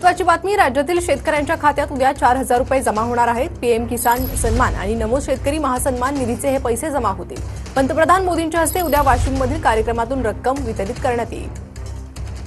महत्त्वाची बातमी, राज्यातील शेतकऱ्यांच्या खात्यात उद्या 4,000 रुपये जमा होणार आहेत। पीएम किसान सन्मान आणि नमो शेतकरी महासन्मान निधीचे हे पैसे जमा होतील। पंतप्रधान मोदींच्या हस्ते उद्या वाशिममधील कार्यक्रमातून रक्कम वितरित करण्यात येईल।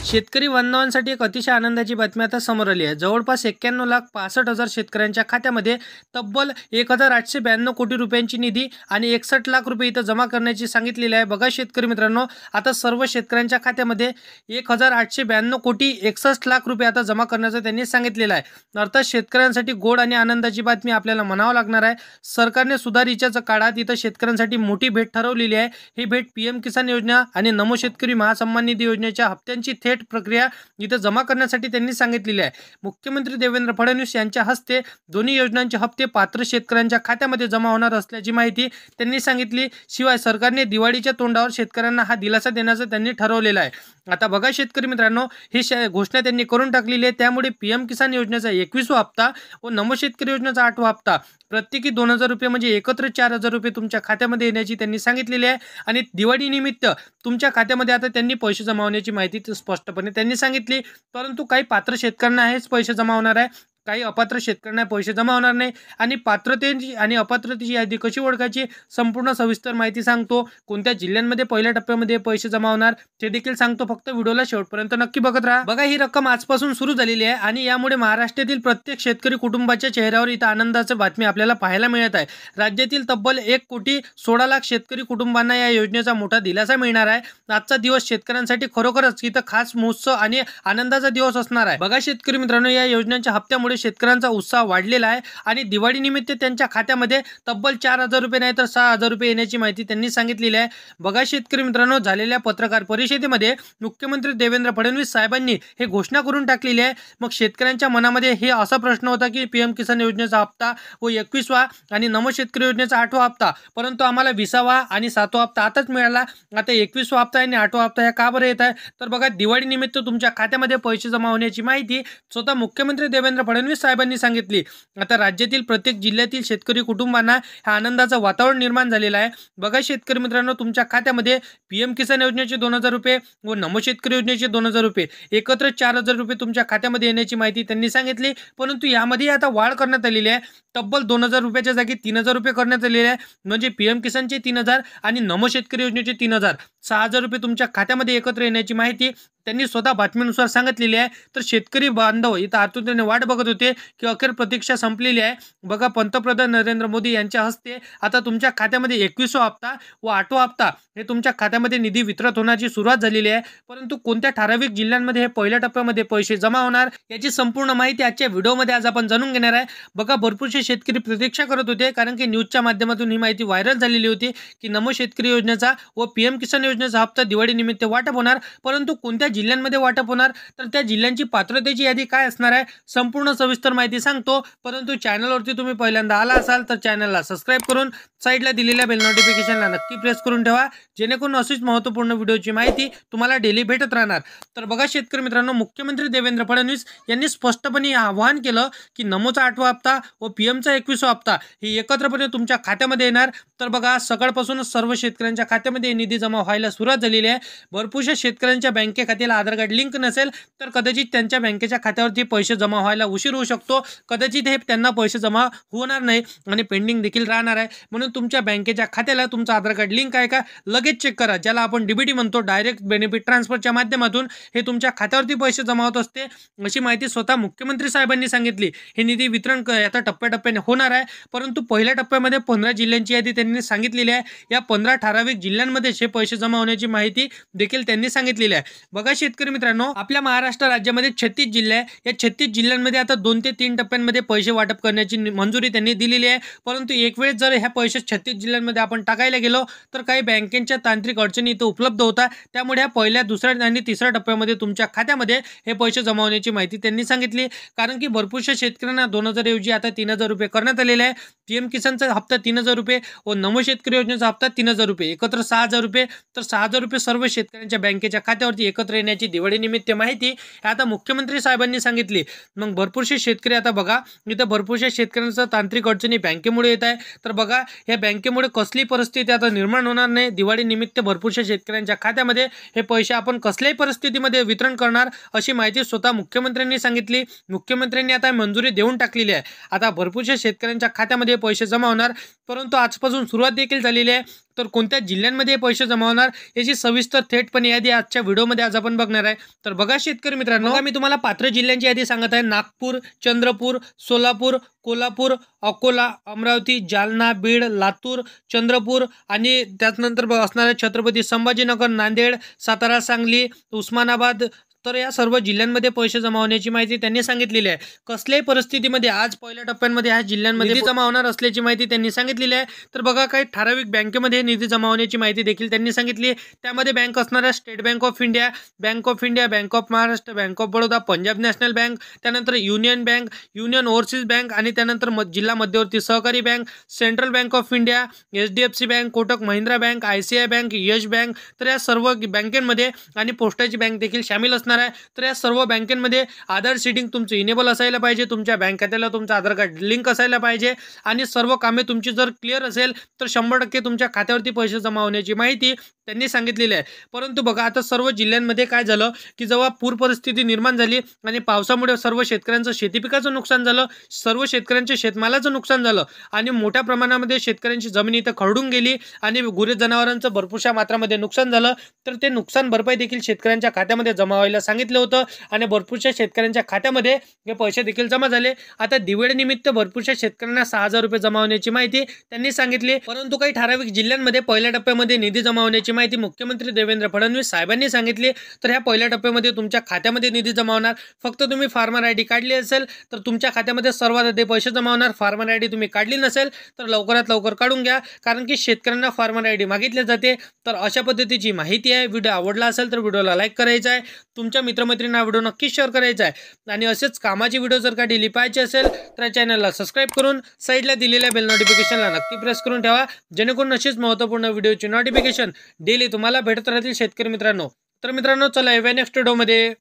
शेतकरी बांधवांसाठी एक अतिशय आनंदाची बातमी आता समोर आली आहे। जवळपास 91,65,000 शेतकऱ्यांच्या खात्यामध्ये तब्बल 1,892 कोटी रुपयांची निधी आणि 61 लाख रुपये इथं जमा करण्याची सांगितलेली आहे। बघा शेतकरी मित्रांनो, आता सर्व शेतकऱ्यांच्या खात्यामध्ये 1,892 कोटी 61 लाख रुपये आता जमा करण्याचं त्यांनी सांगितलेलं आहे। अर्थात शेतकऱ्यांसाठी गोड आणि आनंदाची बातमी आपल्याला म्हणावं लागणार आहे। सरकारने सुधारित काळात इथं शेतकऱ्यांसाठी मोठी भेट ठरवलेली आहे। ही भेट पीएम किसान योजना आणि नमो शेतकरी महासन्मान निधी योजनेच्या हप्त्यांची थेट प्रक्रिया इथं जमा करण्यासाठी त्यांनी सांगितलेली आहे। मुख्यमंत्री देवेंद्र फडणवीस यांच्या हस्ते दोन्ही योजनांचे हप्ते पात्र शेतकऱ्यांच्या खात्यामध्ये जमा होणार असल्याची माहिती त्यांनी सांगितली। शिवाय सरकारने दिवाळीच्या तोंडावर शेतकऱ्यांना हा दिलासा देण्याचं त्यांनी ठरवलेलं आहे। आता बघा शेतकरी मित्रांनो, ही घोषणा त्यांनी करून टाकलेली आहे। त्यामुळे पीएम किसान योजनेचा 21वा हप्ता व नमो शेतकरी योजनेचा 8वा हप्ता प्रत्येकी 2,000 रुपये म्हणजे एकत्र 4,000 रुपये तुमच्या खात्यामध्ये येण्याची त्यांनी सांगितलेली आहे। आणि दिवाळी निमित्त तुमच्या खात्यामध्ये आता त्यांनी पैसे जमा होण्याची माहिती स्पष्टपणे त्यांनी सांगितली। परंतु काही पात्र शेतकऱ्यांना हेच पैसे जमा होणार आहे, काही अपात्र शेतकऱ्यांना पैसे जमा होणार नाही। आणि पात्रतेची आणि अपात्रतेची यादी कशी ओळखायची संपूर्ण सविस्तर माहिती सांगतो। कोणत्या जिल्ह्यांमध्ये पहिल्या टप्प्यामध्ये पैसे जमा होणार ते देखील सांगतो। फक्त व्हिडिओला शेवटपर्यंत नक्की बघत राहा। बघा, ही रक्कम आजपासून सुरू झालेली आहे आणि यामुळे महाराष्ट्रातील प्रत्येक शेतकरी कुटुंबाच्या चेहऱ्यावर इथं आनंदाची बातमी आपल्याला पाहायला मिळत आहे। राज्यातील तब्बल 1,16,00,000 शेतकरी कुटुंबांना या योजनेचा मोठा दिलासा मिळणार आहे। आजचा दिवस शेतकऱ्यांसाठी खरोखरच इथं खास महोत्सव आणि आनंदाचा दिवस असणार आहे। बघा शेतकरी मित्रांनो, या योजनेच्या हप्त्यामुळे शेतकऱ्यांचा उत्साह वाढलेला आहे आणि दिवाळी निमित्त त्यांच्या खात्यामध्ये तब्बल 4,000 रुपये नाही तर 6,000 रुपये येण्याची माहिती त्यांनी सांगितलेली आहे। बघा शेतकरी मित्रांनो, झालेल्या पत्रकार परिषदेमध्ये मुख्यमंत्री देवेंद्र फडणवीस साहेबांनी हे घोषणा करून टाकलेली आहे। मग शेतकऱ्यांच्या मनामध्ये हे असा प्रश्न होता की पीएम किसान योजनेचा हप्ता व 21वा आणि नमो शेतकरी योजनेचा 8वा हप्ता, परंतु आम्हाला 20वा आणि 7वा हप्ता आताच मिळाला। आता 21वा हप्ता आणि 8वा हप्ता का बरं येत आहे? तर बघा, दिवाळी निमित्त तुमच्या खात्यामध्ये पैसे जमा होण्याची माहिती स्वतः मुख्यमंत्री देवेंद्र फडणवीस साहेबांनी सांगितली। आता राज्यातील प्रत्येक जिल्ह्यातील शेतकरी कुटुंबांना ह्या आनंदाचं वातावरण निर्माण झालेलं आहे। बघा शेतकरी मित्रांनो, तुमच्या खात्यामध्ये पीएम किसान योजनेचे 2,000 रुपये व नमो शेतकरी योजनेचे 2,000 रुपये एकत्र 4,000 रुपये तुमच्या खात्यामध्ये येण्याची माहिती त्यांनी सांगितली। परंतु यामध्ये आता वाढ करण्यात आलेली आहे। तब्बल 2,000 रुपयाच्या जागी 3,000 रुपये करण्यात आलेले आहे। म्हणजे पीएम किसानचे 3,000 आणि नमो शेतकरी योजनेचे 3,000, 6,000 रुपये तुमच्या खात्यामध्ये एकत्र येण्याची माहिती त्यांनी स्वतः बातमीनुसार सांगितलेली आहे। तर शेतकरी बांधव इथं आतुरतेने वाट बघत होते की अखेर प्रतीक्षा संपलेली आहे। बघा, पंतप्रधान नरेंद्र मोदी यांच्या हस्ते आता तुमच्या खात्यामध्ये 21वा हप्ता व 8वा हप्ता हे तुमच्या खात्यामध्ये निधी वितरित होण्याची सुरुवात झालेली आहे। परंतु कोणत्या ठराविक जिल्ह्यांमध्ये हे पहिल्या टप्प्यामध्ये पैसे जमा होणार याची संपूर्ण माहिती आजच्या व्हिडिओमध्ये आज आपण जाणून घेणार आहे। बघा, भरपूरसे शेतकरी प्रतीक्षा करत होते, कारण की न्यूजच्या माध्यमातून ही माहिती व्हायरल झालेली होती की नमो शेतकरी योजनेचा व पीएम किसान योजनेचा हप्ता दिवाळी निमित्त वाटप होणार। परंतु कोणत्या जिल्ह्यांमध्ये वाटप होणार तर त्या जिल्ह्यांची पात्रतेची यादी काय असणार आहे संपूर्ण सविस्तर माहिती सांगतो। परंतु चॅनलवरती तुम्ही पहिल्यांदा आला असाल तर चॅनलला सबस्क्राइब करून साईडला दिलेल्या बेल नोटिफिकेशनला नक्की प्रेस करून ठेवा, जेणेकरून अशीच महत्त्वपूर्ण व्हिडिओची माहिती तुम्हाला डेली भेटत राहणार। तर बघा शेतकरी मित्रांनो, मुख्यमंत्री देवेंद्र फडणवीस यांनी स्पष्टपणे आवाहन केलं की नमोचा 8वा हप्ता व पीएमचा 21वा हप्ता हे एकत्रपणे तुमच्या खात्यामध्ये येणार। तर बघा, सकाळपासूनच सर्व शेतकऱ्यांच्या खात्यामध्ये निधी जमा व्हायला सुरुवात झालेली आहे। भरपूरशा शेतकऱ्यांच्या बँके खात्याला आधार कार्ड लिंक नसेल तर कदाचित त्यांच्या बँकेच्या खात्यावरती पैसे जमा व्हायला उशीर होऊ शकतो। कदाचित हे त्यांना पैसे जमा होणार नाही आणि पेंडिंग देखील राहणार आहे। म्हणून तुमच्या बँकेच्या खात्याला तुमचा आधार कार्ड लिंक आहे का लगेच चेक करा, ज्याला आपण डीबीटी म्हणतो, डायरेक्ट बेनिफिट ट्रान्सफरच्या माध्यमातून हे तुमच्या खात्यावरती पैसे जमा होत असते, अशी माहिती स्वतः मुख्यमंत्री साहेबांनी सांगितली। हे निधी वितरण आता टप्प्याटप्प्याने होणार आहे। परंतु पहिल्या टप्प्यामध्ये 15 जिल्ह्यांची यादी त्यांनी सांगितलेली आहे। या 15 ठराविक जिल्ह्यांमध्ये हे पैसे जमा होण्याची माहिती देखील त्यांनी सांगितलेली आहे। बघा शेतकरी मित्रांनो, आपल्या महाराष्ट्र राज्यामध्ये 36 जिल्हे आहे। या 36 जिल्ह्यांमध्ये आता 2 ते 3 टप्प्यांमध्ये पैसे वाटप करण्याची मंजुरी त्यांनी दिलेली आहे। परंतु एक वेळेस जर ह्या पैसे 36 जिल्ह्यांमध्ये आपण टाकायला गेलो तर काही बँकेच्या तांत्रिक अडचणी इथं उपलब्ध होता। त्यामुळे या पहिल्या, दुसऱ्या आणि तिसऱ्या टप्प्यामध्ये तुमच्या खात्यामध्ये हे पैसे जमा होण्याची माहिती त्यांनी सांगितली। कारण की भरपूरशा शेतकऱ्यांना 2,000 ऐवजी आता 3,000 रुपये करण्यात आलेले आहे। पीएम किसानचा हप्ता 3,000 रुपये व नमो शेतकरी योजनेचा हप्ता 3,000 रुपये एकत्र 6,000 रुपये, तर 6,000 रुपये सर्व शेतकऱ्यांच्या बँकेच्या खात्यावरती एकत्र येण्याची दिवाळीनिमित्त माहिती आता मुख्यमंत्री साहेबांनी सांगितली। मग भरपूरसे शेतकरी आता बघा इथं भरपूरशा शेतकऱ्यांचा तांत्रिक अडचणी बँकेमुळे येत आहे। तर बघा या बँकेमुळे कसली परिस्थिती आता निर्माण होणार नाही। दिवाळीनिमित्त भरपूरशा शेतकऱ्यांच्या खात्यामध्ये हे पैसे आपण कसल्याही परिस्थितीमध्ये वितरण करणार अशी माहिती स्वतः मुख्यमंत्र्यांनी सांगितली। मुख्यमंत्र्यांनी आता मंजुरी देऊन टाकलेली आहे। आता भरपूरशा शेतकऱ्यांच्या खात्यामध्ये पैसे जमा होणार, परंतु आजपासून सुरुवात देखील झालेली आहे। तर कोणत्या जिल्ह्यांमध्ये पैसे जमा होणार याची सविस्तर थेटपणे यादी आजच्या व्हिडिओमध्ये आज आपण बघणार आहे। तर बघा शेतकरी मित्रांनो, मी तुम्हाला पात्र जिल्ह्यांची यादी सांगत आहे। नागपूर, चंद्रपूर, सोलापूर, कोल्हापूर, अकोला, अमरावती, जालना, बीड, लातूर, चंद्रपूर आणि त्यानंतर असणारे छत्रपती संभाजीनगर, नांदेड, सातारा, सांगली, उस्मानाबाद। तर या सर्व जिल्ह्यांमध्ये पैसे जमा होण्याची माहिती त्यांनी सांगितलेली आहे। कसल्याही परिस्थितीमध्ये आज पहिल्या टप्प्यामध्ये ह्या जिल्ह्यांमध्ये निधी जमा होणार असल्याची माहिती त्यांनी सांगितलेली आहे। तर बघा काही ठराविक बँकेमध्ये निधी जमा होण्याची माहिती देखील त्यांनी सांगितली आहे। त्यामध्ये बँक असणाऱ्या State Bank of India, Bank of Maharashtra, Bank of Baroda, Punjab National Bank, त्यानंतर Union Bank, Union Overseas Bank आणि त्यानंतर जिल्हा मध्यवर्ती सहकारी bank, Central Bank of India, HDFC Bank, Kotak Mahindra Bank, ICICI Bank, Yes Bank. तर या सर्व बँकेमध्ये आणि पोस्टाची बँक देखील शामिल असणार आहे। तर या सर्व बँकेमध्ये आधार सीडिंग तुमचं इनेबल असायला पाहिजे, तुमच्या बँक खात्याला तुमचं आधार कार्ड लिंक असायला पाहिजे आणि सर्व कामे तुमची जर क्लिअर असेल तर 100% तुमच्या खात्यावरती पैसे जमा होण्याची माहिती त्यांनी सांगितलेली आहे। परंतु बघा आता सर्व जिल्ह्यांमध्ये काय झालं की जेव्हा पूर परिस्थिती निर्माण झाली आणि पावसामुळे सर्व शेतकऱ्यांचं शेती पिकाचं नुकसान झालं, सर्व शेतकऱ्यांच्या शेतमालाचं नुकसान झालं आणि मोठ्या प्रमाणामध्ये शेतकऱ्यांची जमीन इथं खरडून गेली आणि गुरे जनावरांचं भरपूरशा मात्रामध्ये नुकसान झालं। तर ते नुकसान भरपाई देखील शेतकऱ्यांच्या खात्यामध्ये जमा व्हायला सांगितलं होतं आणि भरपूरशा शेतकऱ्यांच्या खात्यामध्ये हे पैसे देखील जमा झाले। आता दिवाळीनिमित्त भरपूरशा शेतकऱ्यांना 6,000 रुपये जमा होण्याची माहिती त्यांनी सांगितली। परंतु काही ठराविक जिल्ह्यांमध्ये पहिल्या टप्प्यामध्ये निधी जमा होण्याची माहिती मुख्यमंत्री देवेंद्र फडणवीस साहेबांनी सांगितली। तर ह्या पहिल्या टप्प्यामध्ये तुमच्या खात्यामध्ये निधी जमा होणार। फक्त तुम्ही फार्मर ID काढली असेल तर तुमच्या खात्यामध्ये सर्वात आधी पैसे जमा होणार। फार्मर ID तुम्ही काढली नसेल तर लवकरात लवकर काढून घ्या, कारण की शेतकऱ्यांना फार्मर ID मागितले जाते। तर अशा पद्धतीची माहिती आहे। व्हिडिओ आवडला असेल तर व्हिडिओला लाईक करायचा आहे, तुमच्या मित्रमैत्रिणींना व्हिडिओ नक्की शेअर करायचा आहे आणि असेच कामाची व्हिडिओ जर का डेली पाहायचे असेल तर चॅनलला सबस्क्राइब करून साईडला दिलेल्या बेल नोटिफिकेशनला नक्की प्रेस करून ठेवा, जेणेकरून अशीच महत्त्वपूर्ण व्हिडिओची नोटिफिकेशन डेली तुम्हाला भेटत राहतील शेतकरी मित्रांनो। तर मित्रांनो चला नेक्स्ट व्हिडिओमध्ये